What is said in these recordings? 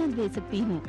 मैं दे सकती हूँ।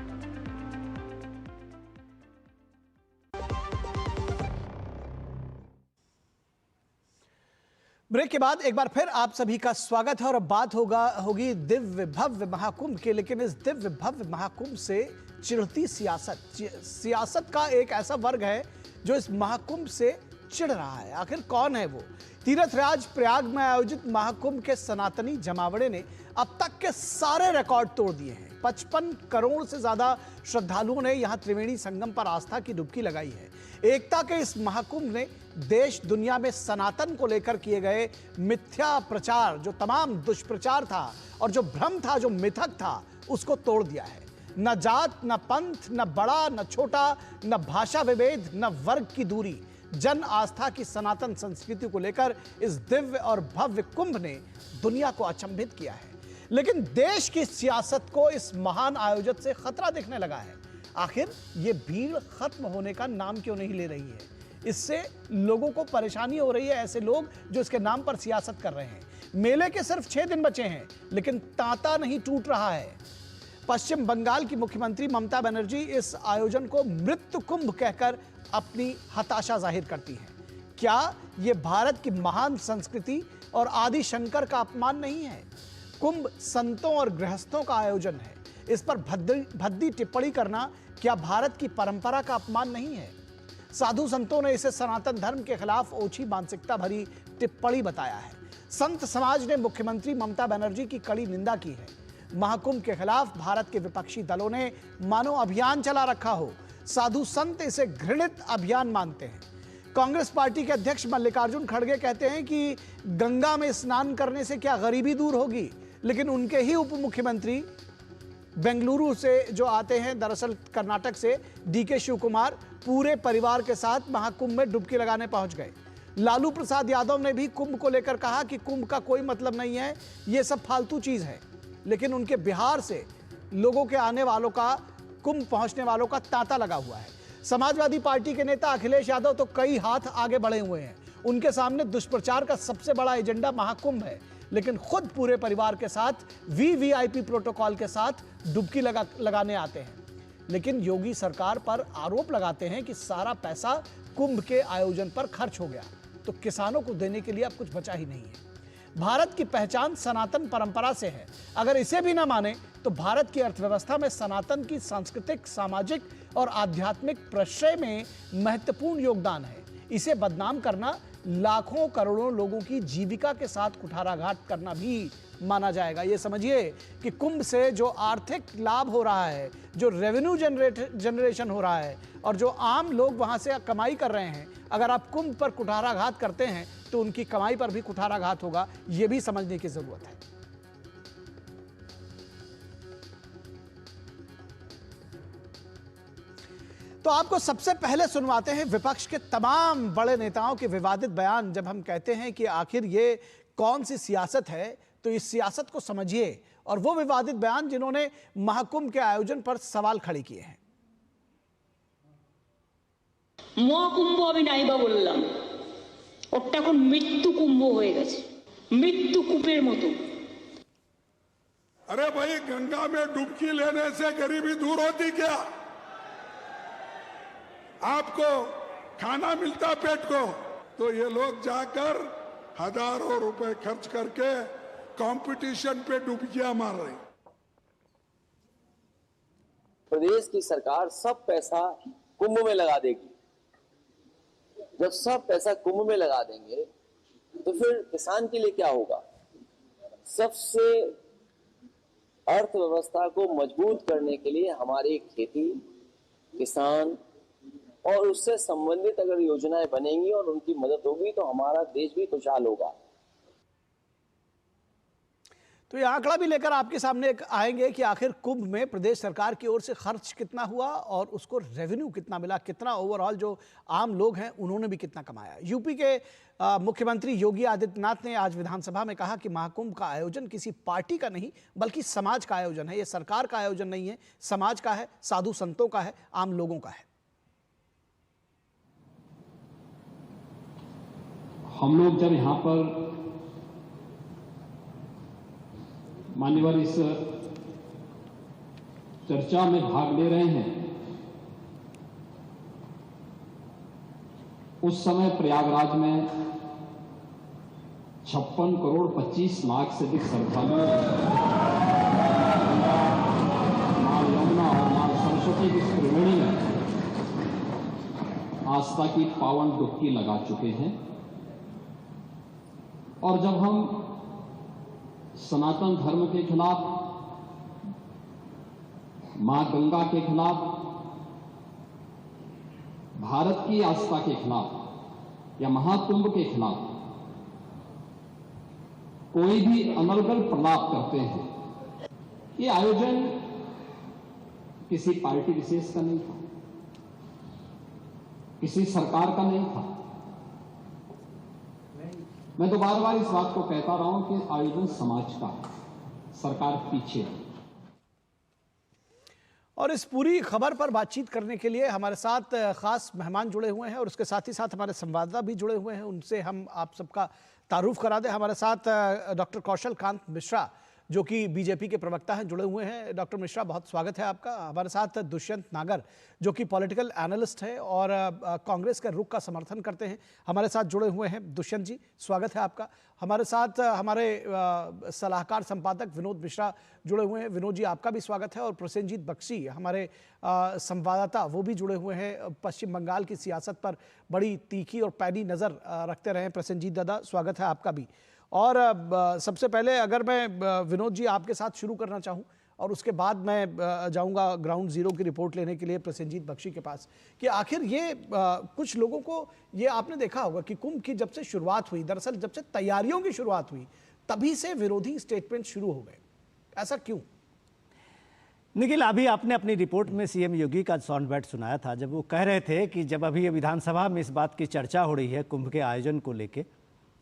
ब्रेक के बाद एक बार फिर आप सभी का स्वागत है और अब बात होगी दिव्य भव्य महाकुंभ की। लेकिन इस दिव्य भव्य महाकुंभ से चिढ़ती सियासत का एक ऐसा वर्ग है जो इस महाकुंभ से चिढ़ रहा है। आखिर कौन है वो? तीर्थराज प्रयाग में आयोजित महाकुंभ के सनातनी जमावड़े ने अब तक के सारे रिकॉर्ड तोड़ दिए हैं। 55 करोड़ से ज्यादा श्रद्धालुओं ने यहां त्रिवेणी संगम पर आस्था की डुबकी लगाई है। एकता के इस महाकुंभ ने देश दुनिया में सनातन को लेकर किए गए मिथ्या प्रचार, जो तमाम दुष्प्रचार था और जो भ्रम था, जो मिथक था, उसको तोड़ दिया है। न जात, न पंथ, न बड़ा, न छोटा, न भाषा विभेद, न वर्ग की दूरी, जन आस्था की सनातन संस्कृति को लेकर इस दिव्य और भव्य कुंभ ने दुनिया को अचंभित किया है। लेकिन देश की सियासत को इस महान आयोजन से खतरा दिखने लगा है। आखिर ये भीड़ खत्म होने का नाम क्यों नहीं ले रही है? इससे लोगों को परेशानी हो रही है। ऐसे लोग जो इसके नाम पर सियासत कर रहे हैं। मेले के सिर्फ 6 दिन बचे हैं, लेकिन तांता नहीं टूट रहा है। पश्चिम बंगाल की मुख्यमंत्री ममता बनर्जी इस आयोजन को मृत्यु कुंभ कहकर अपनी हताशा जाहिर करती हैं। क्या यह भारत की महान संस्कृति और आदि शंकर का अपमान नहीं है? कुंभ संतों और गृहस्थों का आयोजन है। इस पर भद्दी टिप्पणी करना क्या भारत की परंपरा का अपमान नहीं है? साधु संतों ने इसे सनातन धर्म के खिलाफ ओछी मानसिकता भरी टिप्पणी बताया है। संत समाज ने मुख्यमंत्री ममता बनर्जी की कड़ी निंदा की है। महाकुंभ के खिलाफ भारत के विपक्षी दलों ने मानो अभियान चला रखा हो। साधु संत इसे घृणित अभियान मानते हैं। कांग्रेस पार्टी के अध्यक्ष मल्लिकार्जुन खड़गे कहते हैं कि गंगा में स्नान करने से क्या गरीबी दूर होगी, लेकिन उनके ही उप मुख्यमंत्री बेंगलुरु से जो आते हैं, दरअसल कर्नाटक से, डीके शिव कुमार, पूरे परिवार के साथ महाकुंभ में डुबकी लगाने पहुंच गए। लालू प्रसाद यादव ने भी कुंभ को लेकर कहा कि कुंभ का कोई मतलब नहीं है, ये सब फालतू चीज है। लेकिन उनके बिहार से लोगों के आने वालों का, कुंभ पहुंचने वालों का तांता लगा हुआ है। समाजवादी पार्टी के नेता अखिलेश यादव तो कई हाथ आगे बढ़े हुए हैं। उनके सामने दुष्प्रचार का सबसे बड़ा एजेंडा महाकुंभ है, लेकिन खुद पूरे परिवार के साथ वीवीआईपी प्रोटोकॉल के साथ डुबकी लगाने आते हैं। लेकिन योगी सरकार पर आरोप लगाते हैं कि सारा पैसा कुंभ के आयोजन पर खर्च हो गया, तो किसानों को देने के लिए अब कुछ बचा ही नहीं है। भारत की पहचान सनातन परंपरा से है। अगर इसे भी ना माने तो भारत की अर्थव्यवस्था में सनातन की सांस्कृतिक, सामाजिक और आध्यात्मिक प्रश्रय में महत्वपूर्ण योगदान है। इसे बदनाम करना लाखों करोड़ों लोगों की जीविका के साथ कुठाराघात करना भी माना जाएगा। ये समझिए कि कुंभ से जो आर्थिक लाभ हो रहा है, जो रेवेन्यू जनरेशन हो रहा है और जो आम लोग वहां से कमाई कर रहे हैं, अगर आप कुंभ पर कुठाराघात करते हैं तो उनकी कमाई पर भी कुठाराघात होगा। यह भी समझने की जरूरत है। तो आपको सबसे पहले सुनवाते हैं विपक्ष के तमाम बड़े नेताओं के विवादित बयान। जब हम कहते हैं कि आखिर ये कौन सी सियासत है, तो इस सियासत को समझिए और वो विवादित बयान जिन्होंने महाकुंभ के आयोजन पर सवाल खड़े किए हैं। মহাকুম্ভ আমি নাইবা বললাম, ওটা এখন মৃত্যু কুম্ভ হয়ে গেছে, মৃত্যু কূপের মতো। अरे भाई, गंगा में डुबकी लेने से गरीबी दूर होती क्या? आपको खाना मिलता पेट को, तो ये लोग जाकर हजारों रुपए खर्च करके कंपटीशन पे डुबकियां मार रहे। प्रदेश की सरकार सब पैसा कुंभ में लगा देगी। जब सब पैसा कुंभ में लगा देंगे तो फिर किसान के लिए क्या होगा? सबसे अर्थव्यवस्था को मजबूत करने के लिए हमारी खेती, किसान और उससे संबंधित अगर योजनाएं बनेंगी और उनकी मदद होगी तो हमारा देश भी खुशहाल होगा। तो ये आंकड़ा भी लेकर आपके सामने आएंगे कि आखिर कुंभ में प्रदेश सरकार की ओर से खर्च कितना हुआ और उसको रेवेन्यू कितना मिला, कितना ओवरऑल जो आम लोग हैं उन्होंने भी कितना कमाया। यूपी के मुख्यमंत्री योगी आदित्यनाथ ने आज विधानसभा में कहा कि महाकुंभ का आयोजन किसी पार्टी का नहीं बल्कि समाज का आयोजन है। ये सरकार का आयोजन नहीं है, समाज का है, साधु संतों का है, आम लोगों का है। हम लोग जब यहाँ पर मान्यवर इस चर्चा में भाग ले रहे हैं, उस समय प्रयागराज में 56 करोड़ 25 लाख से अधिक श्रद्धालु मां यमुना और मां सरस्वती की त्रिवेणी में आस्था की पावन डुबकी लगा चुके हैं। और जब हम सनातन धर्म के खिलाफ, मां गंगा के खिलाफ, भारत की आस्था के खिलाफ या महाकुंभ के खिलाफ कोई भी अनर्गल प्रलाप करते हैं, ये आयोजन किसी पार्टी विशेष का नहीं था, किसी सरकार का नहीं था। मैं तो बार बार इस बात को कहता रहा हूं कि आयोजन समाज का है, सरकार पीछे है। और इस पूरी खबर पर बातचीत करने के लिए हमारे साथ खास मेहमान जुड़े हुए हैं और उसके साथ ही साथ हमारे संवाददाता भी जुड़े हुए हैं। उनसे हम आप सबका तारुफ करा दें। हमारे साथ डॉक्टर कौशल कांत मिश्रा जो कि बीजेपी के प्रवक्ता हैं जुड़े हुए हैं। डॉक्टर मिश्रा, बहुत स्वागत है आपका। हमारे साथ दुष्यंत नागर जो कि पॉलिटिकल एनालिस्ट है और कांग्रेस के रुख का समर्थन करते हैं, हमारे साथ जुड़े हुए हैं। दुष्यंत जी, स्वागत है आपका। हमारे साथ हमारे सलाहकार संपादक विनोद मिश्रा जुड़े हुए हैं। विनोद जी, आपका भी स्वागत है। और प्रसेनजीत बख्शी हमारे संवाददाता वो भी जुड़े हुए हैं। पश्चिम बंगाल की सियासत पर बड़ी तीखी और पैनी नज़र रखते रहे प्रसेनजीत दादा, स्वागत है आपका भी। और सबसे पहले अगर मैं विनोद जी आपके साथ शुरू करना चाहूं और उसके बाद मैं जाऊंगा ग्राउंड जीरो की रिपोर्ट लेने के लिए प्रसेनजीत बख्शी के पास, कि आखिर ये कुछ लोगों को ये आपने देखा होगा कि कुंभ की जब से शुरुआत हुई, दरअसल जब से तैयारियों की शुरुआत हुई तभी से विरोधी स्टेटमेंट शुरू हो गए, ऐसा क्यों? निखिल, अभी आपने अपनी रिपोर्ट में सीएम योगी का साउंड बाइट सुनाया था, जब वो कह रहे थे कि जब अभी विधानसभा में इस बात की चर्चा हो रही है कुंभ के आयोजन को लेके,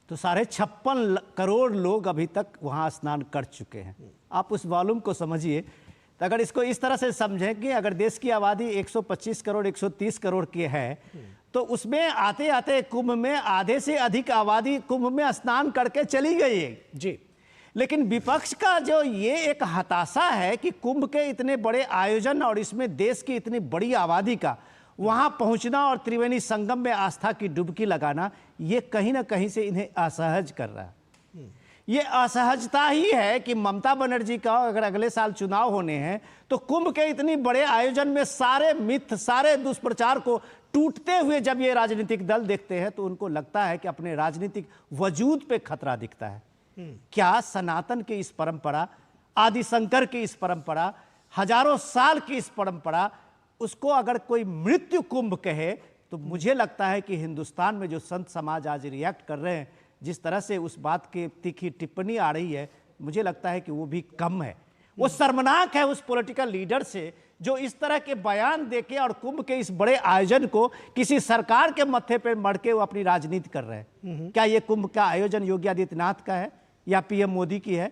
तो 56.5 करोड़ लोग अभी तक वहाँ स्नान कर चुके हैं। आप उस वॉल्यूम को समझिए। तो अगर इसको इस तरह से समझें कि अगर देश की आबादी 125 करोड़ 130 करोड़ की है, तो उसमें आते आते कुंभ में आधे से अधिक आबादी कुंभ में स्नान करके चली गई है जी। लेकिन विपक्ष का जो ये एक हताशा है कि कुंभ के इतने बड़े आयोजन और इसमें देश की इतनी बड़ी आबादी का वहां पहुंचना और त्रिवेणी संगम में आस्था की डुबकी लगाना, ये कहीं ना कहीं से इन्हें असहज कर रहा है। ये असहजता ही है कि ममता बनर्जी का अगर अगले साल चुनाव होने हैं तो कुंभ के इतनी बड़े आयोजन में सारे मिथ, सारे दुष्प्रचार को टूटते हुए जब ये राजनीतिक दल देखते हैं तो उनको लगता है कि अपने राजनीतिक वजूद पे खतरा दिखता है। क्या सनातन की इस परंपरा, आदिशंकर की इस परंपरा, हजारों साल की इस परंपरा, उसको अगर कोई मृत्यु कुंभ कहे तो मुझे लगता है कि हिंदुस्तान में जो संत समाज आज रिएक्ट कर रहे हैं, जिस तरह से उस बात की तीखी टिप्पणी आ रही है, मुझे लगता है कि वो भी कम है। वो शर्मनाक है उस पॉलिटिकल लीडर से जो इस तरह के बयान देके और कुंभ के इस बड़े आयोजन को किसी सरकार के मत्थे पर मढ़ के वो अपनी राजनीति कर रहे हैं। क्या ये कुंभ का आयोजन योगी आदित्यनाथ का है या पीएम मोदी की है?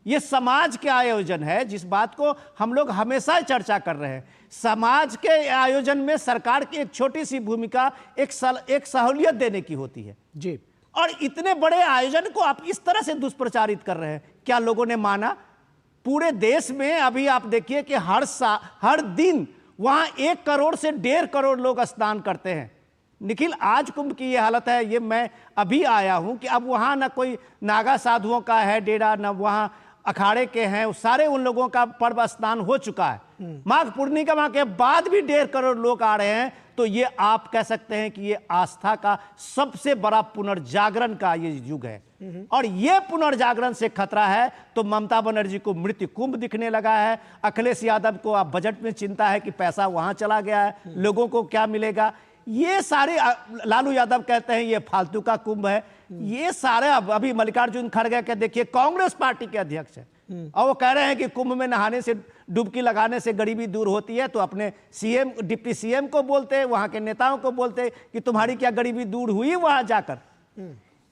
ये समाज के आयोजन है, जिस बात को हम लोग हमेशा चर्चा कर रहे हैं। समाज के आयोजन में सरकार की एक छोटी सी भूमिका एक सहूलियत देने की होती है जी। और इतने बड़े आयोजन को आप इस तरह से दुष्प्रचारित कर रहे हैं। क्या लोगों ने माना? पूरे देश में अभी आप देखिए कि हर दिन वहां 1 करोड़ से 1.5 करोड़ लोग स्नान करते हैं। निखिल, आज कुंभ की ये हालत है, ये मैं अभी आया हूं कि अब वहां ना कोई नागा साधुओं का है डेरा, ना वहां अखाड़े के हैं, सारे उन लोगों का पर्व स्नान हो चुका है। माघ पूर्णिमा के बाद भी 1.5 करोड़ लोग आ रहे हैं, तो ये आप कह सकते हैं कि ये आस्था का सबसे बड़ा पुनर्जागरण का ये युग है। और ये पुनर्जागरण से खतरा है तो ममता बनर्जी को मृत्यु कुंभ दिखने लगा है। अखिलेश यादव को अब बजट में चिंता है कि पैसा वहां चला गया है, लोगों को क्या मिलेगा। ये सारे, लालू यादव कहते हैं ये फालतू का कुंभ है। ये सारे अभी मल्लिकार्जुन खड़गे के देखिए, कांग्रेस पार्टी के अध्यक्ष है और वो कह रहे हैं कि कुंभ में नहाने से, डुबकी लगाने से गरीबी दूर होती है। तो अपने सीएम, डिप्टी सीएम को बोलते, वहां के नेताओं को बोलते कि तुम्हारी क्या गरीबी दूर हुई वहां जाकर।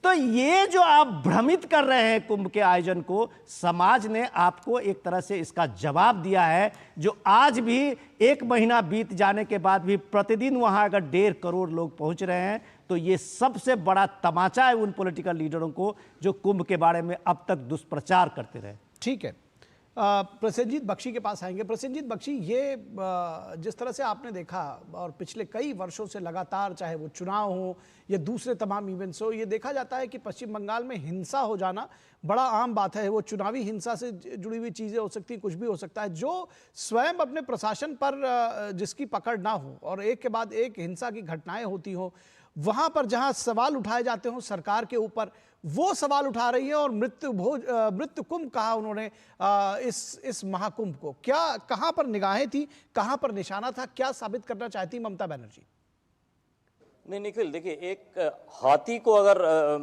तो ये जो आप भ्रमित कर रहे हैं कुंभ के आयोजन को, समाज ने आपको एक तरह से इसका जवाब दिया है। जो आज भी 1 महीना बीत जाने के बाद भी प्रतिदिन वहां अगर 1.5 करोड़ लोग पहुंच रहे हैं, तो ये सबसे बड़ा तमाचा है उन पॉलिटिकल लीडरों को जो कुंभ के बारे में अब तक दुष्प्रचार करते रहे। ठीक है प्रसेनजीत बख्शी के पास आएंगे। प्रसेनजीत बख्शी, ये जिस तरह से आपने देखा और पिछले कई वर्षों से लगातार, चाहे वो चुनाव हो या दूसरे तमाम इवेंट्स हो, ये देखा जाता है कि पश्चिम बंगाल में हिंसा हो जाना बड़ा आम बात है। वो चुनावी हिंसा से जुड़ी हुई चीज़ें हो सकती हैं, कुछ भी हो सकता है। जो स्वयं अपने प्रशासन पर जिसकी पकड़ ना हो और एक के बाद एक हिंसा की घटनाएं होती हो, वहां पर जहां सवाल उठाए जाते हो सरकार के ऊपर, वो सवाल उठा रही है। और मृत्यु कुंभ कहा उन्होंने इस महाकुंभ को। क्या कहां पर निगाहें थी, कहां पर निशाना था, क्या साबित करना चाहती ममता बनर्जी? नहीं निखिल, देखिए, एक हाथी को अगर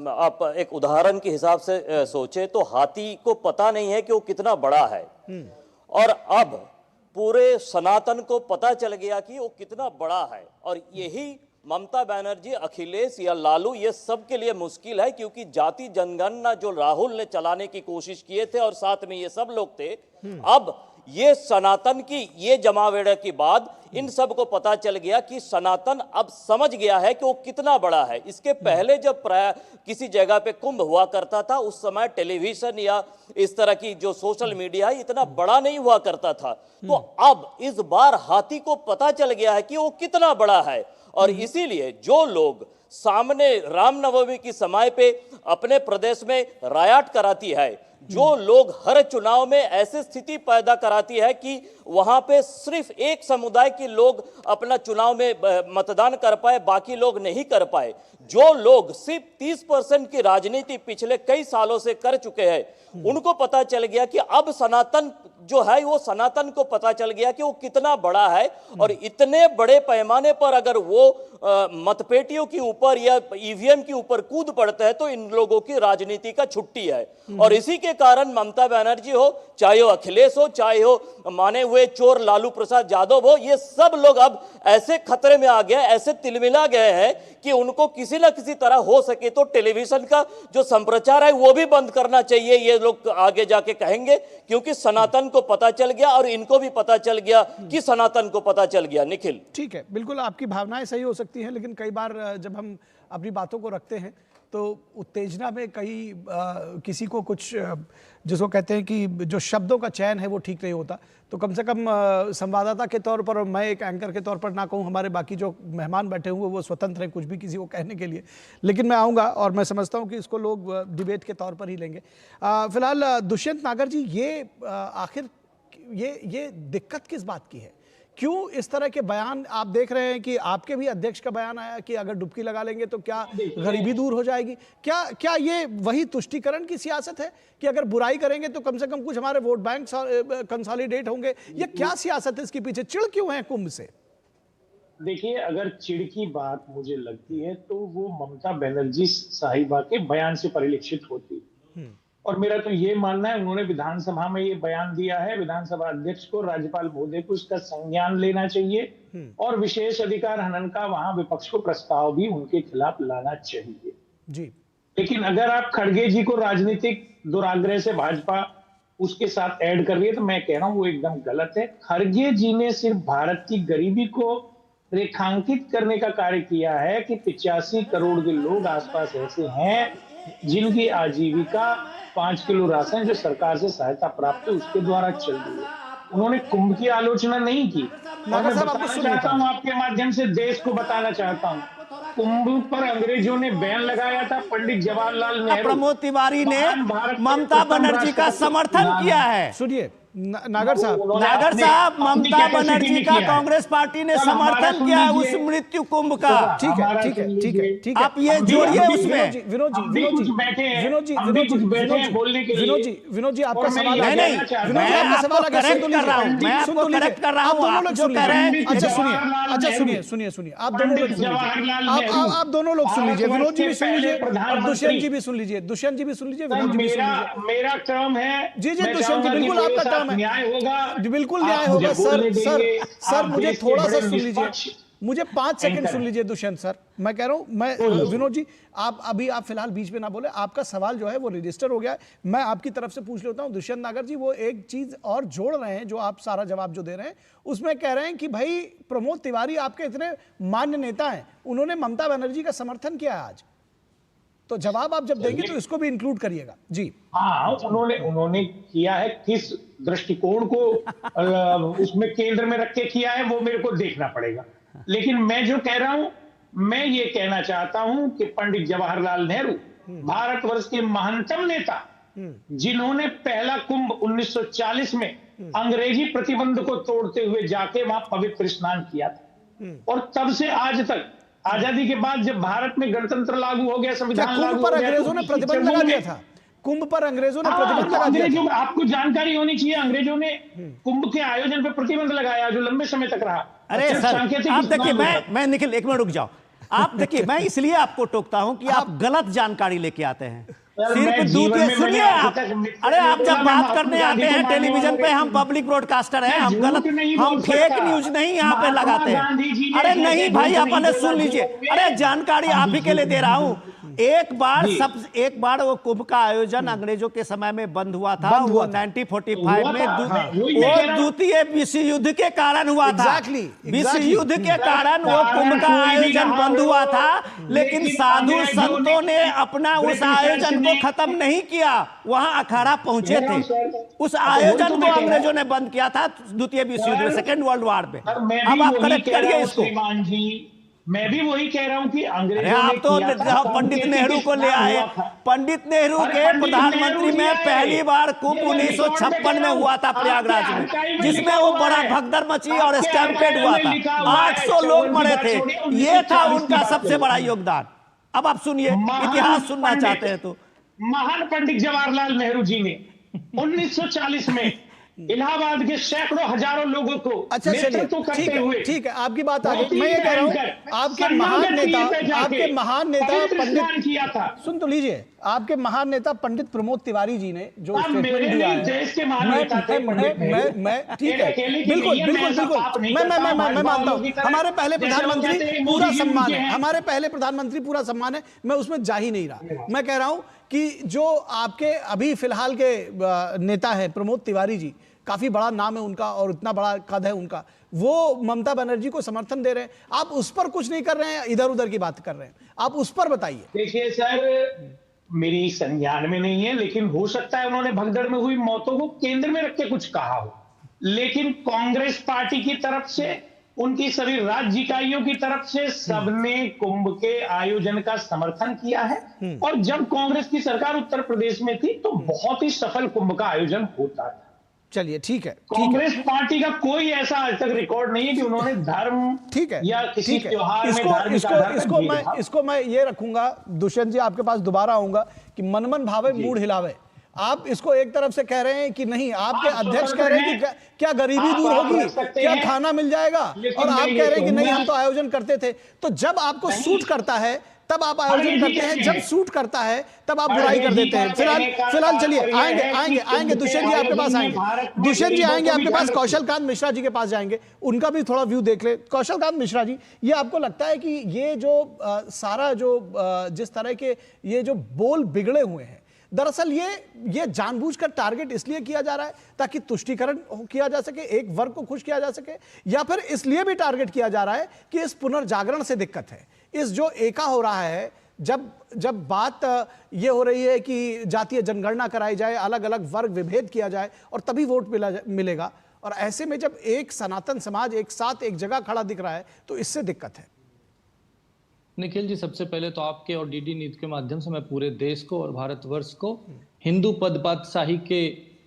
आप एक उदाहरण के हिसाब से सोचे तो हाथी को पता नहीं है कि वो कितना बड़ा है, और अब पूरे सनातन को पता चल गया कि वो कितना बड़ा है। और यही ममता बनर्जी, अखिलेश या लालू, ये सब के लिए मुश्किल है, क्योंकि जाति जनगणना जो राहुल ने चलाने की कोशिश किए थे और साथ में ये सब लोग थे, अब ये सनातन की ये जमावड़े के बाद इन सब को पता चल गया कि सनातन अब समझ गया है कि वो कितना बड़ा है। इसके पहले जब किसी जगह पे कुंभ हुआ करता था, उस समय टेलीविजन या इस तरह की जो सोशल मीडिया है इतना बड़ा नहीं हुआ करता था। तो अब इस बार हाथी को पता चल गया है कि वो कितना बड़ा है, और इसीलिए जो लोग सामने रामनवमी की समय पे अपने प्रदेश में रायट कराती है, जो लोग हर चुनाव में ऐसी स्थिति पैदा कराती है कि वहां पे सिर्फ एक समुदाय के लोग अपना चुनाव में मतदान कर पाए, बाकी लोग नहीं कर पाए, जो लोग सिर्फ 30% की राजनीति पिछले कई सालों से कर चुके हैं, उनको पता चल गया कि अब सनातन जो है, वो सनातन को पता चल गया कि वो कितना बड़ा है। और इतने बड़े पैमाने पर अगर वो मतपेटियों के ऊपर या ईवीएम के ऊपर कूद पड़ते हैं तो इन लोगों की राजनीति का छुट्टी है। और इसी के कारण ममता बनर्जी हो, चाहे वो अखिलेश हो, चाहे हो माने हुए चोर लालू प्रसाद यादव हो, ये सब लोग अब ऐसे खतरे में आ गए, ऐसे तिलमिला गए हैं कि उनको किसी ना किसी तरह हो सके तो टेलीविजन का जो संप्रचार है वो भी बंद करना चाहिए, ये लोग आगे जाके कहेंगे, क्योंकि सनातन को पता चल गया और इनको भी पता चल गया कि सनातन को पता चल गया। निखिल, ठीक है, बिल्कुल आपकी भावनाएं सही हो सकती हैं, लेकिन कई बार जब हम अपनी बातों को रखते हैं तो उत्तेजना में किसी को कुछ जिसको कहते हैं कि जो शब्दों का चयन है वो ठीक नहीं होता। तो कम से कम संवाददाता के तौर पर और मैं एक एंकर के तौर पर ना कहूँ, हमारे बाकी जो मेहमान बैठे हुए वो स्वतंत्र हैं कुछ भी किसी को कहने के लिए, लेकिन मैं आऊँगा और मैं समझता हूँ कि इसको लोग डिबेट के तौर पर ही लेंगे। फिलहाल दुष्यंत नागर जी, ये आखिर ये दिक्कत किस बात की है? क्यों इस तरह के बयान आप देख रहे हैं कि आपके भी अध्यक्ष का बयान आया कि अगर डुबकी लगा लेंगे तो क्या गरीबी दूर हो जाएगी? क्या ये वही तुष्टीकरण की सियासत है कि अगर बुराई करेंगे तो कम से कम कुछ हमारे वोट बैंक कंसोलिडेट होंगे? ये क्या सियासत है इसके पीछे? चिढ़ क्यों है कुंभ से? देखिए, अगर चिढ़ की बात मुझे लगती है तो वो ममता बनर्जी साहिबा के बयान से परिलक्षित होती, और मेरा तो ये मानना है उन्होंने विधानसभा में ये बयान दिया है, विधानसभा अध्यक्ष को, राज्यपाल महोदय को इसका संज्ञान लेना चाहिए और विशेष अधिकार हनन का वहां विपक्ष को प्रस्ताव भी उनके खिलाफ लाना चाहिए जी। लेकिन अगर आप खड़गे जी को राजनीतिक दुराग्रह से भाजपा उसके साथ ऐड कर रही है तो मैं कह रहा हूं वो एकदम गलत है। खड़गे जी ने सिर्फ भारत की गरीबी को रेखांकित करने का कार्य किया है कि 85 करोड़ के लोग आसपास ऐसे हैं जिनकी आजीविका 5 किलो राशन जो सरकार से सहायता प्राप्त है उसके द्वारा चल रही है। उन्होंने कुंभ की आलोचना नहीं की। मैं बताना चाहता हूँ, आपके माध्यम से देश को बताना चाहता हूँ, कुंभ पर अंग्रेजों ने बैन लगाया था, पंडित जवाहरलाल नेहरू, प्रमोद तिवारी ने ममता बनर्जी का समर्थन किया है। सुनिए नागर साहब, ममता बनर्जी का कांग्रेस पार्टी ने समर्थन किया उस मृत्यु कुंभ का। ठीक है, आप ये जोड़िए उसमें। विनोद जी आपका सवाल मैं आपको करेक्ट कर रहा हूं, मैं आपको करेक्ट कर रहा हूं। आप जो कह रहे हैं, अच्छा सुनिए, आप दोनों लोग सुन लीजिए, विनोद जी भी सुन लीजिए और दुष्यंत जी भी सुन लीजिए, विनोद जी भी सुन लीजिए। मेरा टर्म है। जी दुष्यंत जी, बिल्कुल आपका टर्म है, न्याय होगा, बिल्कुल न्याय होगा। सर मुझे थोड़ा सा सुन लीजिए, मुझे 5 सेकंड सुन लीजिए दुष्यंत सर। मैं कह रहा हूं, मैं विनोद जी आप फिलहाल बीच में ना बोले, आपका सवाल जो है वो रजिस्टर हो गया है। मैं आपकी तरफ से पूछ लेता हूं। दुष्यंत नागर जी वो एक चीज और जोड़ रहे हैं, जो आप सारा जवाब जो दे रहे हैं उसमें कह रहे हैं कि भाई प्रमोद तिवारी आपके इतने मान्य नेता हैं, उन्होंने ममता बनर्जी का समर्थन किया आज। तो जवाब आप जब देंगे तो इसको भी इंक्लूड करिएगा जी। हाँ, उन्होंने किया है, किस दृष्टिकोण को उसमें केंद्र में रख के किया है वो मेरे को देखना पड़ेगा। लेकिन मैं जो कह रहा हूं, मैं ये कहना चाहता हूं कि पंडित जवाहरलाल नेहरू भारतवर्ष के महानतम नेता, जिन्होंने पहला कुंभ 1940 में अंग्रेजी प्रतिबंध को तोड़ते हुए जाके वहां पवित्र स्नान किया था, और तब से आज तक, आजादी के बाद जब भारत में गणतंत्र लागू हो गया, संविधान लागू हो गया, कुंभ पर अंग्रेजों ने प्रतिबंध लगा दिया था। कुंभ पर अंग्रेजों ने प्रतिबंध लगा दिया था। आपको जानकारी होनी चाहिए, अंग्रेजों ने कुंभ के आयोजन पर प्रतिबंध लगाया जो लंबे समय तक रहा। अरे सर, आप देखिए, मैं निखिल एक मिनट रुक जाओ। आप देखिए, मैं इसलिए आपको टोकता हूं कि आप गलत जानकारी लेके आते हैं। सिर्फ दूसरे सुनिए आप, अरे आप जब बात करने आते हैं टेलीविजन पे, हम पब्लिक ब्रॉडकास्टर हैं, हम गलत, हम फेक न्यूज नहीं यहाँ पे लगाते हैं। अरे नहीं भाई, आप पहले सुन लीजिए। अरे जानकारी आप ही के लिए दे रहा हूं। एक बार वो कुंभ का आयोजन अंग्रेजों के समय में बंद हुआ था, वो 1945 में वो द्वितीय विश्व युद्ध के कारण हुआ था। विश्व युद्ध के कारण वो कुंभ का आयोजन बंद हुआ था, लेकिन साधु संतों ने अपना उस आयोजन को खत्म नहीं किया, वहां अखाड़ा पहुंचे थे। उस आयोजन को अंग्रेजों ने बंद किया था द्वितीय विश्व युद्ध में, सेकेंड वर्ल्ड वॉर में। अब आप करेक्ट करिए इसको। मैं भी वही कह रहा हूं कि अंग्रेजों आप तो पंडित नेहरू को ले आए। पंडित नेहरू के प्रधानमंत्री में पहली बार कुंभ 1956 में हुआ था प्रयागराज में, जिसमें वो बड़ा भगदड़ मची और स्टैम्पेड हुआ था, 800 लोग मरे थे। ये था उनका सबसे बड़ा योगदान। अब आप सुनिए, इतिहास सुनना चाहते हैं तो। महान पंडित जवाहरलाल नेहरू जी ने 1940 में इलाहाबाद के सैकड़ों हजारों लोगों को नेतृत्व करते हुए, ठीक है, आपकी बात आ गई। मैं ये कह रहा हूं, आपके महान नेता पंडित किया था, सुन तो लीजिए, आपके महान नेता पंडित प्रमोद तिवारी जी ने जो स्टेटमेंट दिया है, देश के महान नेता थे मैं ठीक है, बिल्कुल मैं मानता हूं। हमारे पहले प्रधानमंत्री पूरा सम्मान है, हमारे पहले प्रधानमंत्री पूरा सम्मान है, मैं उसमें जा ही नहीं रहा। मैं कह रहा हूं कि जो आपके अभी फिलहाल के नेता है प्रमोद तिवारी जी, काफी बड़ा नाम है उनका और इतना बड़ा कद है उनका, वो ममता बनर्जी को समर्थन दे रहे हैं। आप उस पर कुछ नहीं कर रहे हैं, इधर उधर की बात कर रहे हैं, आप उस पर बताइए। देखिए सर, मेरी संज्ञान में नहीं है, लेकिन हो सकता है उन्होंने भगदड़ में हुई मौतों को केंद्र में रख के कुछ कहा हो, लेकिन कांग्रेस पार्टी की तरफ से, उनकी सभी राज्य इकाइयों की तरफ से सबने कुंभ के आयोजन का समर्थन किया है। और जब कांग्रेस की सरकार उत्तर प्रदेश में थी तो बहुत ही सफल कुंभ का आयोजन होता था। चलिए ठीक है, कांग्रेस पार्टी का कोई ऐसा आज तक रिकॉर्ड नहीं है कि उन्होंने धर्म ठीक है या किसी त्योहार में इसको मैं ये रखूंगा। दुष्यंत जी, आपके पास दोबारा आऊंगा कि मनमन भावे मूड हिलावे। आप इसको एक तरफ से कह रहे हैं कि नहीं, आपके अध्यक्ष कह रहे हैं कि क्या गरीबी दूर होगी, क्या खाना मिल जाएगा, और आप कह रहे हैं कि नहीं हम तो आयोजन करते थे। तो जब आपको सूट करता है तब आप आयोजन करते हैं, जब सूट करता है तब आप बुराई कर देते हैं। फिलहाल चलिए, आएंगे दुष्यंत जी आपके पास आएंगे, दुष्यंत जी आएंगे आपके पास, कौशल कांत मिश्रा जी के पास जाएंगे, उनका भी थोड़ा व्यू देख ले। कौशल कांत मिश्रा जी, ये आपको लगता है कि ये जो सारा जो जिस तरह के ये जो बोल बिगड़े हुए हैं, दरअसल ये जानबूझकर टारगेट इसलिए किया जा रहा है ताकि तुष्टीकरण किया जा सके, एक वर्ग को खुश किया जा सके, या फिर इसलिए भी टारगेट किया जा रहा है कि इस पुनर्जागरण से दिक्कत है, इस जो एका हो रहा है, जब बात ये हो रही है कि जातीय जनगणना कराई जाए, अलग अलग वर्ग विभेद किया जाए और तभी वोट मिलेगा, और ऐसे में जब एक सनातन समाज एक साथ एक जगह खड़ा दिख रहा है तो इससे दिक्कत है। निखिल जी, सबसे पहले तो आपके और डीडी न्यूज के माध्यम से मैं पूरे देश को और भारतवर्ष को हिंदू पद पातशाही के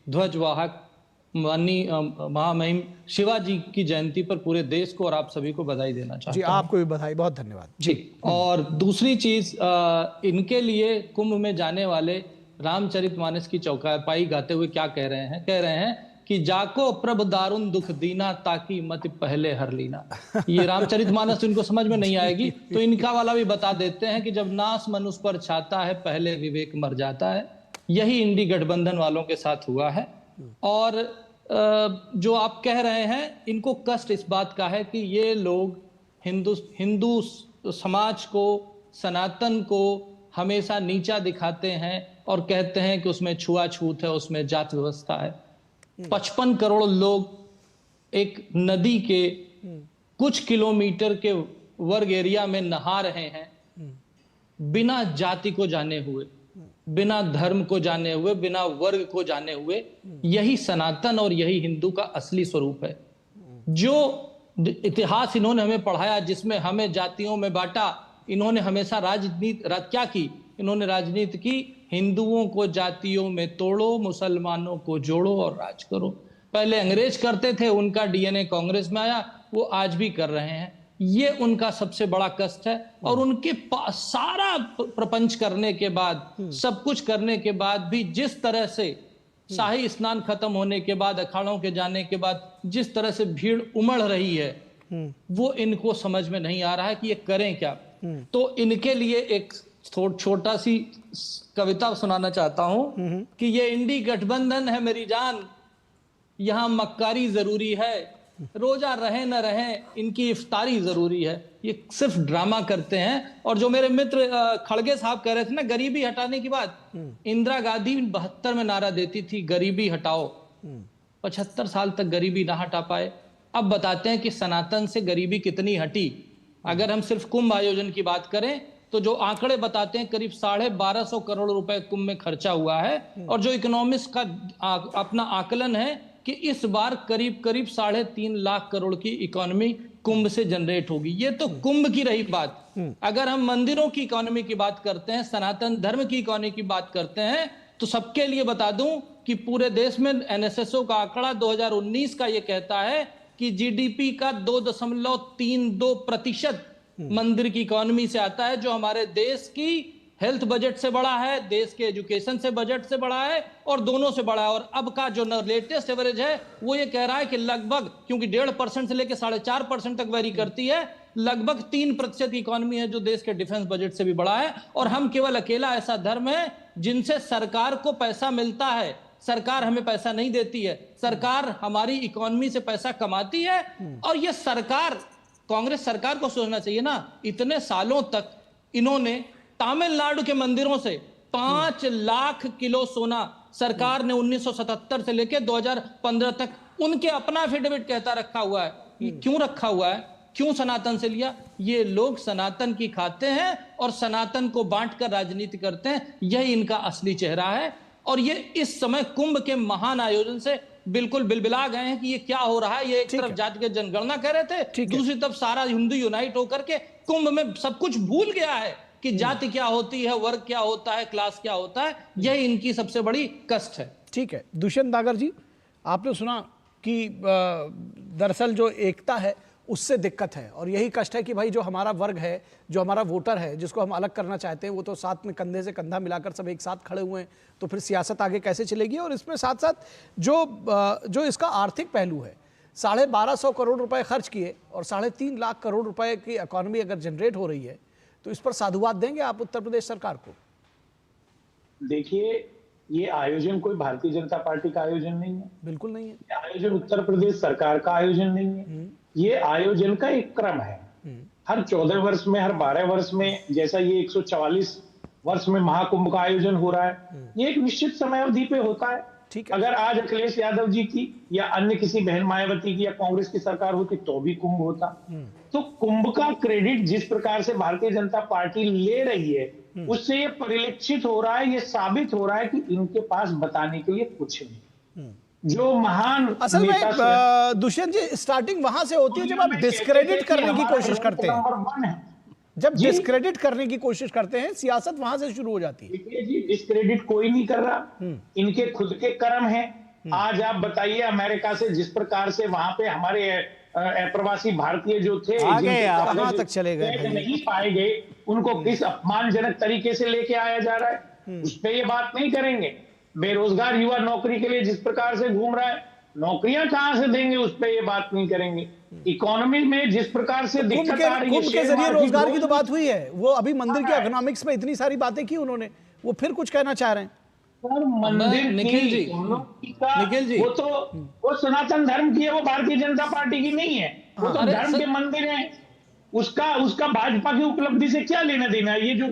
ध्वजवाहक माननीय महामहिम शिवाजी की जयंती पर पूरे देश को और आप सभी को बधाई देना चाहता हूं। जी, आपको भी बधाई, बहुत धन्यवाद जी। और दूसरी चीज, इनके लिए कुंभ में जाने वाले रामचरितमानस की चौपाई गाते हुए क्या कह रहे हैं कि जाको प्रभ दारुण दुख दीना ताकि मत पहले हर लीना। ये रामचरितमानस इनको समझ में नहीं आएगी, तो इनका वाला भी बता देते हैं कि जब नाश मनुष्य पर छाता है पहले विवेक मर जाता है। यही इंडी गठबंधन वालों के साथ हुआ है। और जो आप कह रहे हैं, इनको कष्ट इस बात का है कि ये लोग हिंदू समाज को, सनातन को हमेशा नीचा दिखाते हैं और कहते हैं कि उसमें छुआछूत है, उसमें जात व्यवस्था है। 55 करोड़ लोग एक नदी के कुछ किलोमीटर के वर्ग एरिया में नहा रहे हैं। बिना जाति को जाने हुए, बिना धर्म को जाने हुए, बिना वर्ग को जाने हुए। यही सनातन और यही हिंदू का असली स्वरूप है। जो इतिहास इन्होंने हमें पढ़ाया, जिसमें हमें जातियों में बांटा, इन्होंने हमेशा क्या की? इन्होंने राजनीति की, हिंदुओं को जातियों में तोड़ो, मुसलमानों को जोड़ो और राज करो। पहले अंग्रेज करते थे, उनका डीएनए कांग्रेस में आया, वो आज भी कर रहे हैं। ये उनका सबसे बड़ा कष्ट है। और उनके पास सारा प्रपंच करने के बाद, सब कुछ करने के बाद भी जिस तरह से शाही स्नान खत्म होने के बाद, अखाड़ों के जाने के बाद जिस तरह से भीड़ उमड़ रही है, वो इनको समझ में नहीं आ रहा है कि ये करें क्या। तो इनके लिए एक छोटा सी कविता सुनाना चाहता हूं कि ये इंडी गठबंधन है मेरी जान, यहां मक्कारी जरूरी है, रोजा रहे न रहे इनकी इफ्तारी जरूरी है। ये सिर्फ ड्रामा करते हैं। और जो मेरे मित्र खड़गे साहब कह रहे थे ना गरीबी हटाने की बात, इंदिरा गांधी 72 में नारा देती थी गरीबी हटाओ, 75 साल तक गरीबी ना हटा पाए। अब बताते हैं कि सनातन से गरीबी कितनी हटी। अगर हम सिर्फ कुंभ आयोजन की बात करें तो जो आंकड़े बताते हैं करीब 1250 करोड़ रुपए कुंभ में खर्चा हुआ है। और जो इकोनॉमिस्ट का अपना आकलन है कि इस बार करीब 3.5 लाख करोड़ की इकोनॉमी कुंभ से जनरेट होगी। ये तो कुंभ की रही बात। अगर हम मंदिरों की इकोनॉमी की बात करते हैं, सनातन धर्म की इकोनॉमी की बात करते हैं, तो सबके लिए बता दूं कि पूरे देश में एनएसएसओ का आंकड़ा 2019 का ये कहता है कि जीडीपी का 2.32% मंदिर की इकोनॉमी से आता है, जो हमारे देश की हेल्थ बजट से बड़ा है, देश के एजुकेशन से बजट से बड़ा है, और दोनों से बड़ा है। और अब का जो लेटेस्ट एवरेज है वो ये कह रहा है कि लगभग, क्योंकि 1.5% से लेकर 4.5% तक वेरी करती है, लगभग 3% इकोनॉमी है जो देश के डिफेंस बजट से भी बड़ा है। और हम केवल अकेला ऐसा धर्म है जिनसे सरकार को पैसा मिलता है। सरकार हमें पैसा नहीं देती है, सरकार हमारी इकोनॉमी से पैसा कमाती है। और ये सरकार, कांग्रेस सरकार को सोचना चाहिए ना, इतने सालों तक इन्होंने तमिलनाडु के मंदिरों से 5 लाख किलो सोना सरकार ने 1977 से लेकर 2015 तक उनके अपना एफिडेविट कहता रखा हुआ है। ये क्यों रखा हुआ है? क्यों सनातन से लिया? ये लोग सनातन की खाते हैं और सनातन को बांटकर राजनीति करते हैं। यही इनका असली चेहरा है। और ये इस समय कुंभ के महान आयोजन से बिल्कुल बिलबिला गए हैं कि ये क्या हो रहा है। ये एक तरफ जाति की जनगणना कह रहे थे, दूसरी तरफ सारा हिंदू यूनाइट होकर के कुंभ में सब कुछ भूल गया है कि जाति क्या होती है, वर्ग क्या होता है, क्लास क्या होता है। यही इनकी सबसे बड़ी कष्ट है। ठीक है दुष्यंत नागर जी, आपने सुना कि दरअसल जो एकता है उससे दिक्कत है, और यही कष्ट है कि भाई जो हमारा वर्ग है, जो हमारा वोटर है, जिसको हम अलग करना चाहते हैं, वो तो साथ में कंधे से कंधा मिलाकर सब एक साथ खड़े हुए हैं। तो फिर सियासत आगे कैसे चलेगी? और इसमें साथ साथ जो इसका आर्थिक पहलू है, 1250 करोड़ रुपए खर्च किए और 3.5 लाख करोड़ रुपए की इकॉनमी अगर जनरेट हो रही है, तो इस पर साधुवाद देंगे आप उत्तर प्रदेश सरकार को? देखिए, ये आयोजन कोई भारतीय जनता पार्टी का आयोजन नहीं है, बिल्कुल नहीं है। ये आयोजन उत्तर प्रदेश सरकार का आयोजन नहीं है। ये आयोजन का एक क्रम है। हर 14 वर्ष में, हर 12 वर्ष में, जैसा ये 144 वर्ष में महाकुंभ का आयोजन हो रहा है, ये एक निश्चित समय अवधि पे होता है। अगर आज अखिलेश यादव जी की या अन्य किसी बहन मायावती की या कांग्रेस की सरकार होती तो भी कुंभ होता। तो कुंभ का क्रेडिट जिस प्रकार से भारतीय जनता पार्टी ले रही है, उससे ये परिलक्षित हो रहा है, ये साबित हो रहा है कि इनके पास बताने के लिए कुछ नहीं। जो महान असल में दुष्यंत जी, स्टार्टिंग वहां से होती है जब आप डिस्क्रेडिट करने की कोशिश करते हैं। जब डिस्क्रेडिट करने की कोशिश करते हैं, सियासत वहां से शुरू हो जाती है। देखिए जी, डिस्क्रेडिट कोई नहीं कर रहा, इनके खुद के कर्म हैं। आज आप बताइए, अमेरिका से जिस प्रकार से वहां पे हमारे अप्रवासी भारतीय जो थे, कहां तक चले गए, नहीं पाए गए, उनको किस अपमानजनक तरीके से लेके आया जा रहा है, उस पर ये बात नहीं करेंगे। बेरोजगार युवा नौकरी के लिए जिस प्रकार से घूम रहा है, नौकरियां कहां से देंगे, उस पर ये बात नहीं करेंगे। इकोनॉमी में जिस प्रकार से दिक्कत आ रही है, कुंभ के जरिए रोजगार की तो बात हुई है। वो अभी मंदिर के इकोनॉमिक्स में इतनी सारी बातें की उन्होंने, वो फिर कुछ कहना चाह रहे हैं। मंदिर निखिल जी, वो सनातन धर्म की है, वो भारतीय जनता पार्टी की नहीं है। वो तो धर्म के मंदिर हैं। उसका भाजपा की उपलब्धि से क्या लेना देना है? ये जो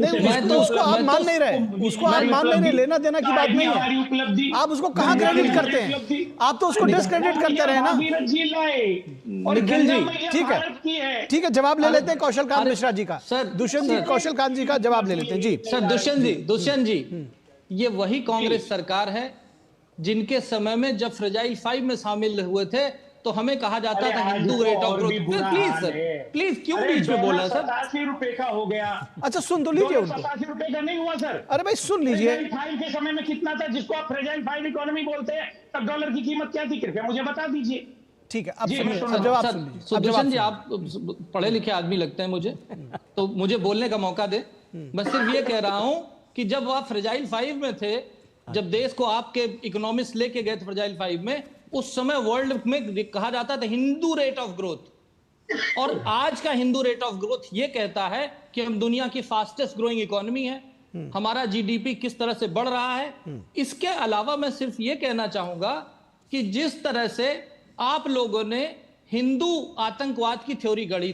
उसको आप मान नहीं रहे, उसको आप मान नहीं रहे, लेना देना की बात नहीं है। उपलब्धि आप उसको कहाँ क्रेडिट करते हैं? आप तो उसको डिसक्रेडिट करते रहे ना। निखिल जी ठीक है, जवाब ले लेते हैं कौशल कांत मिश्रा जी का। सर, दुष्यंत जी, कौशल कांत जी का जवाब ले लेते हैं जी। सर दुष्यंत जी ये वही कांग्रेस सरकार है जिनके समय में जब फ्रेजाइल 5 में शामिल हुए थे तो हमें कहा जाता था Hindu rate of growth. Please sir, please क्यों बीच में बोल रहे हैं सर? 87 रुपए का हो गया। अच्छा सुन तो लीजिए उनको। 87 रुपए का नहीं हुआ सर। अरे भाई सुन लीजिए। फ्रेजाइल 5 के समय में कितना था, जिसको आप फ्रेजाइल 5 इकोनॉमी बोलते हैं, तब डॉलर की कीमत क्या थी? कृपया मुझे बता दीजिए। ठीक है, अब जी, सुनिए, मैं अब जवाब सुन लीजिए। सुदर्शन जी, आप पढ़े लिखे आदमी लगते हैं मुझे, तो मुझे बोलने का मौका दे। मैं सिर्फ ये कह रहा हूं कि जब आप फ्रेजाइल 5 में थे, जब देश को आपके इकोनॉमिस्ट लेके गए थे फ्रेजाइल 5 में, उस समय वर्ल्ड में कहा जाता था हिंदू रेट ऑफ ग्रोथ, और आज का हिंदू रेट ऑफ ग्रोथ ये कहता है कि हम दुनिया की फास्टेस्ट ग्रोइंग इकोनॉमी है, हमारा जीडीपी किस तरह से बढ़ रहा है। इसके अलावा मैं सिर्फ ये कहना चाहूंगा कि जिस तरह से आप लोगों ने हिंदू आतंकवाद की थ्योरी गढ़ी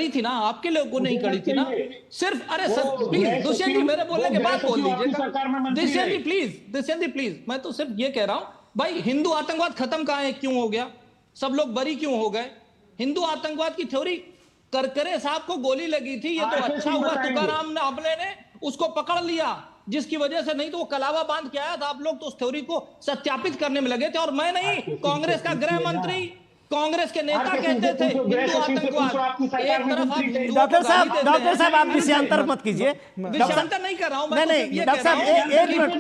थी ना, आपके लोगों ने ही गढ़ी थी ना सिर्फ। अरे सर प्लीज दुष्यंत जी, मेरे बोलने के बाद बोल दीजिएगा। दुष्यंत जी प्लीज, मैं तो सिर्फ ये कह रहा हूं भाई, हिंदू आतंकवाद खत्म कहां है, क्यों हो गया, सब लोग बरी क्यों हो गए? हिंदू आतंकवाद की थ्योरी, करकरे साहब को गोली लगी थी, ये तो अच्छा हुआ तुकाराम ने हमले ने उसको पकड़ लिया, जिसकी वजह से, नहीं तो वो कलावा बांध के आया था। आप लोग तो उस थ्योरी को सत्यापित करने में लगे थे, और मैं नहीं, कांग्रेस का गृह मंत्री, कांग्रेस के नेता कहते थे हिंदू आतंकवाद। एक तरफ आप डॉक्टर साहब आप विषयांतर मत कीजिए। विषयांतर नहीं कर रहा हूं मैं, नहीं डॉक्टर साहब एक मिनट,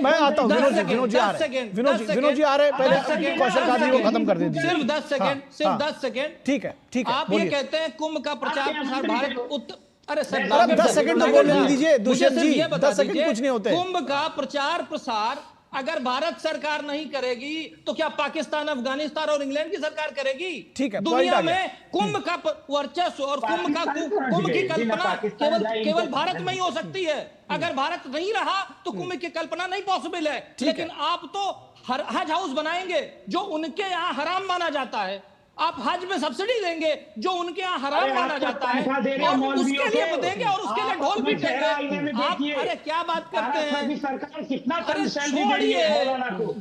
मैं आता हूं। विनोद जी आ रहे हैं, पहले कौशल कांत जी को खत्म कर दीजिए। सिर्फ 10 सेकेंड। ठीक है आप ये कहते हैं कुंभ का प्रचार प्रसार भारत अरे सर, 10 सेकंड तो बोलने दीजिए दुष्यंत जी, 10 सेकंड कुछ नहीं होते। कुंभ का प्रचार प्रसार अगर भारत सरकार नहीं करेगी तो क्या पाकिस्तान, अफगानिस्तान और इंग्लैंड की सरकार करेगी? ठीक है, दुनिया में कुंभ का वर्चस्व और कुंभ की कल्पना केवल भारत में ही हो सकती है। अगर भारत नहीं रहा तो कुंभ की कल्पना नहीं पॉसिबल है। लेकिन आप तो हज हाउस बनाएंगे जो उनके यहाँ हराम माना जाता है, आप हज में सब्सिडी देंगे जो उनके यहाँ हराम माना जाता है, और उसके लिए देंगे और उसके लिए ढोल पीटेंगे। आप अरे क्या बात करते हैं? सरकार कितना अरे छोड़िए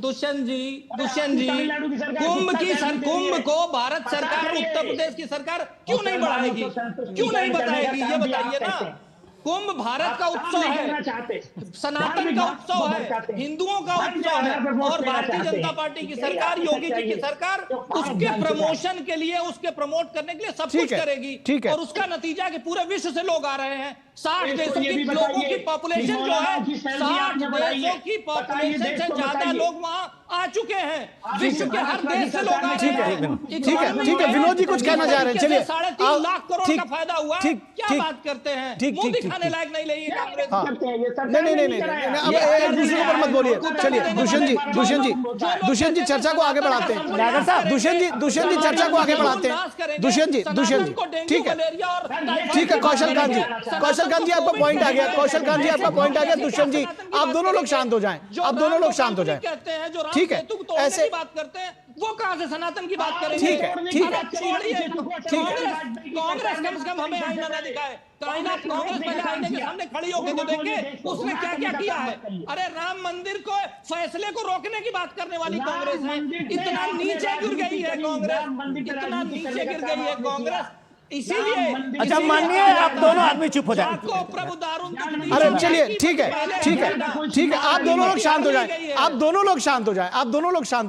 दुष्यंत जी, कुंभ को भारत सरकार, उत्तर प्रदेश की सरकार क्यों नहीं बढ़ाएगी, क्यों नहीं बताएगी, ये बताइए ना। कुंभ भारत का उत्सव है, सनातन का उत्सव है, हिंदुओं का उत्सव है, और भारतीय जनता पार्टी की सरकार, योगी जी की सरकार उसके प्रमोशन के लिए, उसके प्रमोट करने के लिए सब कुछ करेगी, और उसका नतीजा कि पूरे विश्व से लोग आ रहे हैं। 60 देशों की लोगों की पॉपुलेशन जो है, 60 देशों की पॉपुलेशन से ज्यादा लोग वहां आ चुके हैं, विश्व के हर देश से लोग आ रहे हैं। ठीक है, विनोद जी कुछ कहना चाह रहे हैं, चलिए। 3.5 लाख करोड़ का फायदा हुआ, क्या बात करते हैं? मोदी खाने लायक नहीं लगी कांग्रेस। नहीं, अब एक दूसरे पर मत बोलिए। चलिए दुष्यंत जी चर्चा को आगे बढ़ाते हैं। दुष्यंत जी चर्चा को आगे बढ़ाते हैं। दुष्यंत जी ठीक है। कौशल कांत जी आपका पॉइंट आ गया। दुष्यंत जी आप दोनों लोग शांत हो जाएं, कहते हैं जो ठीक है, ऐसे बात करते हैं, वो कहां से सनातन की बात करेंगे? ठीक है। कांग्रेस कम से कम हमें आईना ना दिखाए। कांग्रेस पहले आईने के सामने खड़ी होकर तो देखे उसने क्या क्या किया है। अरे राम मंदिर को फैसले को रोकने की बात करने वाली कांग्रेस है। इतना नीचे गिर गई है कांग्रेस, इसीलिए। अच्छा मानिए आप दोनों आदमी चुप हो जाए। अरे चलिए ठीक है, आप दोनों लोग शांत हो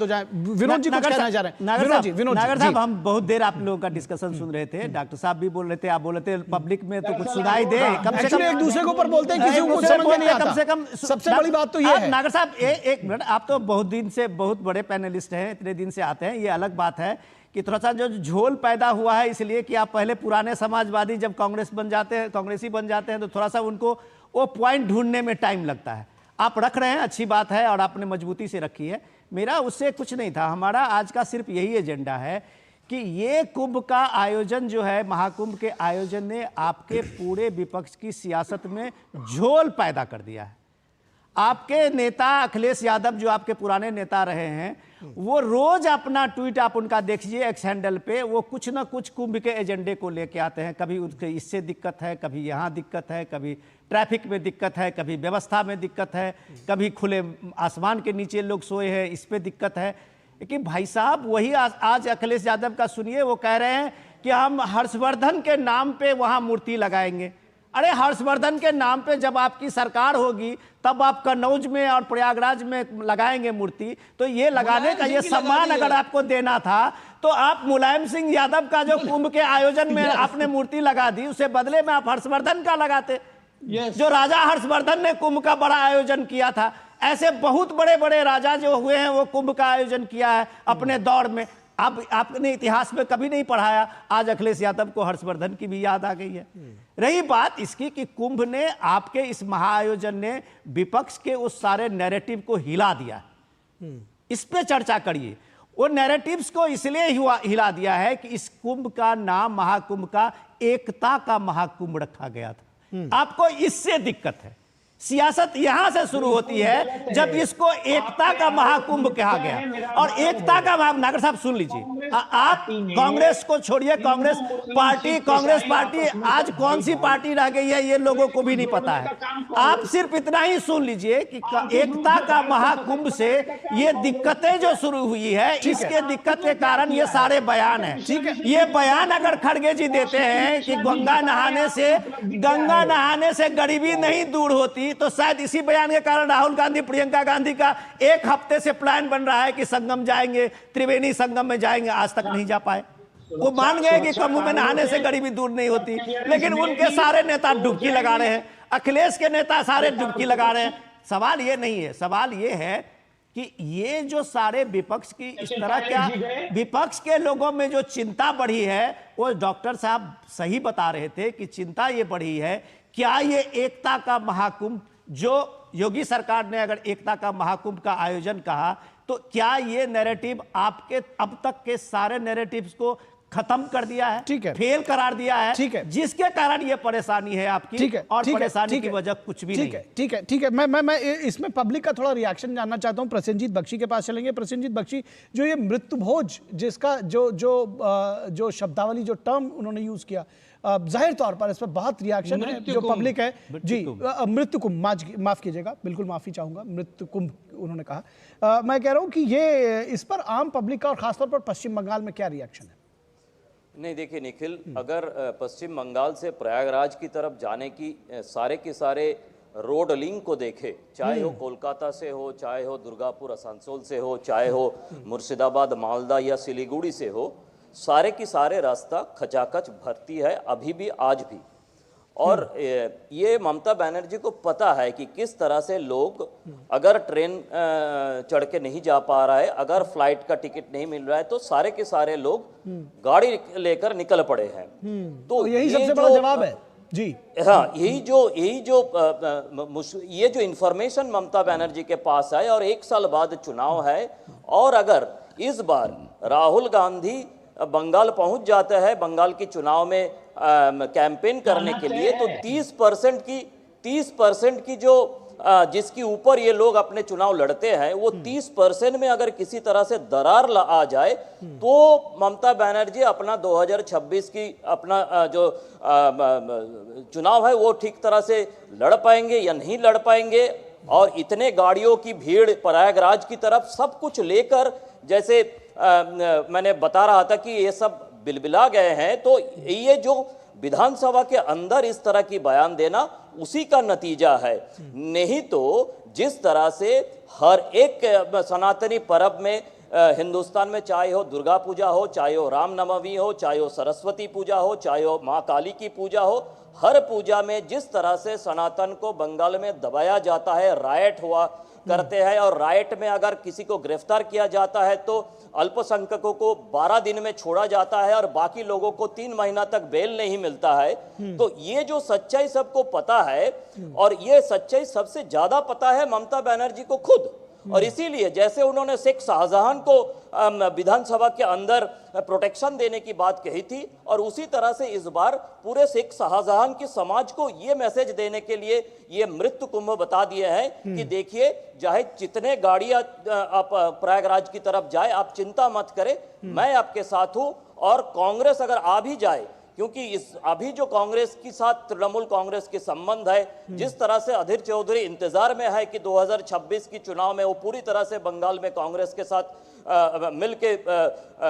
जाएं। विनोद जी कुछ कहना चाह रहे हैं। नागर साहब हम बहुत देर आप लोगों का डिस्कशन सुन रहे थे, डॉक्टर साहब भी बोल रहे थे, आप बोल रहे थे, पब्लिक में तो कुछ सुनाई दे, कम से कम एक दूसरे के ऊपर बोलते हैं, किसी को कुछ समझ में नहीं आता। कम से कम सबसे बड़ी बात तो ये है। नागर साहब एक मिनट, आप तो बहुत दिन से बहुत बड़े पैनलिस्ट हैं, इतने दिन से आते हैं, ये अलग बात है कि थोड़ा सा जो झोल पैदा हुआ है इसलिए कि आप पहले पुराने समाजवादी जब कांग्रेसी बन जाते हैं तो थोड़ा सा उनको वो पॉइंट ढूंढने में टाइम लगता है। आप रख रहे हैं, अच्छी बात है, और आपने मजबूती से रखी है। मेरा उससे कुछ नहीं था, हमारा आज का सिर्फ यही एजेंडा है कि ये कुंभ का आयोजन जो है, महाकुंभ के आयोजन ने आपके पूरे विपक्ष की सियासत में झोल पैदा कर दिया है। आपके नेता अखिलेश यादव जो आपके पुराने नेता रहे हैं, वो रोज अपना ट्वीट आप उनका देखिए एक्स हैंडल पे, वो कुछ ना कुछ कुंभ के एजेंडे को लेके आते हैं। कभी उसके इससे दिक्कत है, कभी यहाँ दिक्कत है, कभी ट्रैफिक में दिक्कत है, कभी व्यवस्था में दिक्कत है, कभी खुले आसमान के नीचे लोग सोए हैं इस पे दिक्कत है। लेकिन भाई साहब वही आज अखिलेश यादव का सुनिए, वो कह रहे हैं कि हम हर्षवर्धन के नाम पे वहाँ मूर्ति लगाएंगे। अरे हर्षवर्धन के नाम पे जब आपकी सरकार होगी तब आप कन्नौज में और प्रयागराज में लगाएंगे मूर्ति, तो ये लगाने का ये सम्मान अगर आपको देना था तो आप मुलायम सिंह यादव का जो कुंभ के आयोजन में आपने मूर्ति लगा दी, उसे बदले में आप हर्षवर्धन का लगाते। जो राजा हर्षवर्धन ने कुंभ का बड़ा आयोजन किया था, ऐसे बहुत बड़े बड़े राजा जो हुए हैं वो कुंभ का आयोजन किया है अपने दौर में। आपने इतिहास में कभी नहीं पढ़ाया, आज अखिलेश यादव को हर्षवर्धन की भी याद आ गई है। रही बात इसकी कि कुंभ ने, आपके इस महाआयोजन ने विपक्ष के उस सारे नैरेटिव को हिला दिया। इस पे चर्चा करिए। वो नैरेटिव्स को इसलिए हिला दिया है कि इस कुंभ का नाम, महाकुंभ का, एकता का महाकुंभ रखा गया था। आपको इससे दिक्कत है। सियासत यहां से शुरू होती है जब इसको एकता का महाकुंभ कहा गया। और एकता का नागर साहब सुन लीजिए, आप कांग्रेस को छोड़िए, कांग्रेस पार्टी आज कौन सी पार्टी रह गई है ये लोगों को भी नहीं पता है। आप सिर्फ इतना ही सुन लीजिए कि एकता का महाकुंभ से ये दिक्कतें जो शुरू हुई है, इसके दिक्कत के कारण ये सारे बयान है। ये बयान अगर खड़गे जी देते हैं कि गंगा नहाने से गरीबी नहीं दूर होती, तो शायद इसी बयान के कारण राहुल गांधी, प्रियंका गांधी का एक हफ्ते से प्लान बन रहा है कि संगम जाएंगे, त्रिवेणी संगम में जाएंगे, आज तक नहीं जा पाए। वो मान गए कि कुंभ में नहाने से गरीबी दूर नहीं होती, लेकिन उनके सारे नेता डुबकी लगा रहे हैं, अखिलेश के नेता सारे डुबकी लगा रहे हैं। सवाल ये नहीं है, सवाल ये है कि ये जो सारे विपक्ष की इस तरह क्या, विपक्ष के लोगों में जो चिंता बढ़ी है, वो डॉक्टर साहब सही बता रहे थे कि चिंता ये बढ़ी है, क्या ये एकता का महाकुंभ, जो योगी सरकार ने अगर एकता का महाकुंभ का आयोजन कहा, तो क्या ये नैरेटिव आपके अब तक के सारे नैरेटिव्स को खत्म कर दिया है, ठीक है, फेल करार दिया है, ठीक है, जिसके कारण ये परेशानी है आपकी, ठीक है, और परेशानी की वजह कुछ भी नहीं। ठीक है। मैं इसमें पब्लिक का थोड़ा रिएक्शन जानना चाहता हूं। प्रसेनजीत बख्शी के पास चलेंगे। प्रसेनजीत बख्शी, जो ये मृत्यु भोज, जिसका जो शब्दावली, जो टर्म उन्होंने यूज किया, जाहिर तौर पर इस पर बहुत रिएक्शन है जो पब्लिक है जी। मृत्यु कुंभ, माफ कीजिएगा, बिल्कुल माफी चाहूंगा, मृत्यु कुंभ उन्होंने कहा। मैं कह रहा हूं कि ये इस पर आम पब्लिक का और खासतौर पर पश्चिम बंगाल में क्या रिएक्शन है? नहीं देखिए निखिल, अगर पश्चिम बंगाल से प्रयागराज की तरफ जाने की सारे के सारे रोड लिंक को देखे, चाहे हो कोलकाता से हो, चाहे हो दुर्गापुर आसनसोल से हो, चाहे हो मुर्शिदाबाद मालदा या सिलीगुड़ी से हो, सारे की सारे रास्ता खचाखच भरती है अभी भी, आज भी। और ये ममता बनर्जी को पता है कि किस तरह से लोग, अगर ट्रेन चढ़ के नहीं जा पा रहा है, अगर फ्लाइट का टिकट नहीं मिल रहा है, तो सारे के सारे लोग गाड़ी लेकर निकल पड़े हैं। तो यही सबसे बड़ा जवाब है जी। हाँ, ये जो इंफॉर्मेशन ममता बनर्जी के पास है, और 1 साल बाद चुनाव है, और अगर इस बार राहुल गांधी बंगाल पहुंच जाता है बंगाल की चुनाव में कैंपेन करने के लिए, तो 30% की जो जिसकी ऊपर ये लोग अपने चुनाव लड़ते हैं, वो 30% में अगर किसी तरह से दरार आ जाए, तो ममता बनर्जी अपना 2026 की अपना जो चुनाव है वो ठीक तरह से लड़ पाएंगे या नहीं लड़ पाएंगे। और इतने गाड़ियों की भीड़ प्रयागराज की तरफ, सब कुछ लेकर, जैसे मैंने बता रहा था कि ये सब बिलबिला गए हैं, तो ये जो विधानसभा के अंदर इस तरह की बयान देना उसी का नतीजा है। नहीं तो जिस तरह से हर एक सनातनी पर्व में हिंदुस्तान में, चाहे हो दुर्गा पूजा हो, चाहे हो रामनवमी हो, चाहे हो सरस्वती पूजा हो, चाहे हो माँ काली की पूजा हो, हर पूजा में जिस तरह से सनातन को बंगाल में दबाया जाता है, राइट हुआ करते हैं, और राइट में अगर किसी को गिरफ्तार किया जाता है तो अल्पसंख्यकों को 12 दिन में छोड़ा जाता है और बाकी लोगों को 3 महीना तक बेल नहीं मिलता है। तो ये जो सच्चाई सबको पता है, और ये सच्चाई सबसे ज्यादा पता है ममता बनर्जी को खुद। और इसीलिए जैसे उन्होंने शेख शाहजहां को विधानसभा के अंदर प्रोटेक्शन देने की बात कही थी, और उसी तरह से इस बार पूरे शेख शाहजहां की समाज को ये मैसेज देने के लिए ये मृत्यु कुंभ बता दिए हैं कि देखिए, चाहे जितने गाड़ियां आप प्रयागराज की तरफ जाए, आप चिंता मत करें, मैं आपके साथ हूं। और कांग्रेस अगर आ भी जाए, क्योंकि इस अभी जो कांग्रेस के साथ तृणमूल कांग्रेस के संबंध है, जिस तरह से अधीर चौधरी इंतजार में है कि 2026 की चुनाव में वो पूरी तरह से बंगाल में कांग्रेस के साथ मिलके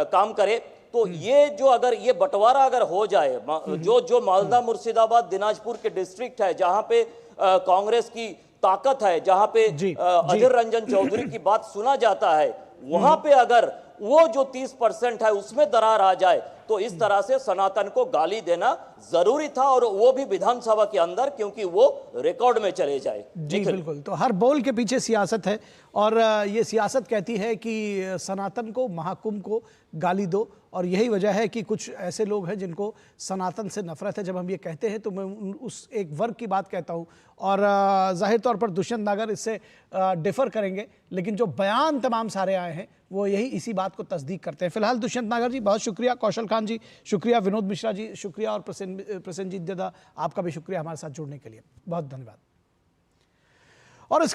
काम करे, तो ये जो अगर ये बंटवारा अगर हो जाए, जो मालदा, मुर्शिदाबाद, दिनाजपुर के डिस्ट्रिक्ट है जहां पे कांग्रेस की ताकत है, जहां पे अधीर रंजन चौधरी की बात सुना जाता है, वहां पे अगर वो जो 30% है उसमें दरार आ जाए, तो इस तरह से सनातन को गाली देना जरूरी था, और वो भी विधानसभा के अंदर, क्योंकि वो रिकॉर्ड में चले जाए। जी बिल्कुल। तो हर बोल के पीछे सियासत है, और ये सियासत कहती है कि सनातन को, महाकुंभ को गाली दो, और यही वजह है कि कुछ ऐसे लोग हैं जिनको सनातन से नफरत है। जब हम ये कहते हैं तो मैं उस एक वर्ग की बात कहता हूँ, और जाहिर तौर पर दुष्यंत नागर इससे डिफर करेंगे, लेकिन जो बयान तमाम सारे आए हैं वो यही इसी बात को तस्दीक करते हैं। फिलहाल दुष्यंत नागर जी बहुत शुक्रिया, कौशल खान जी शुक्रिया, विनोद मिश्रा जी शुक्रिया, और प्रसेनजीत जदा आपका भी शुक्रिया हमारे साथ जुड़ने के लिए, बहुत धन्यवाद।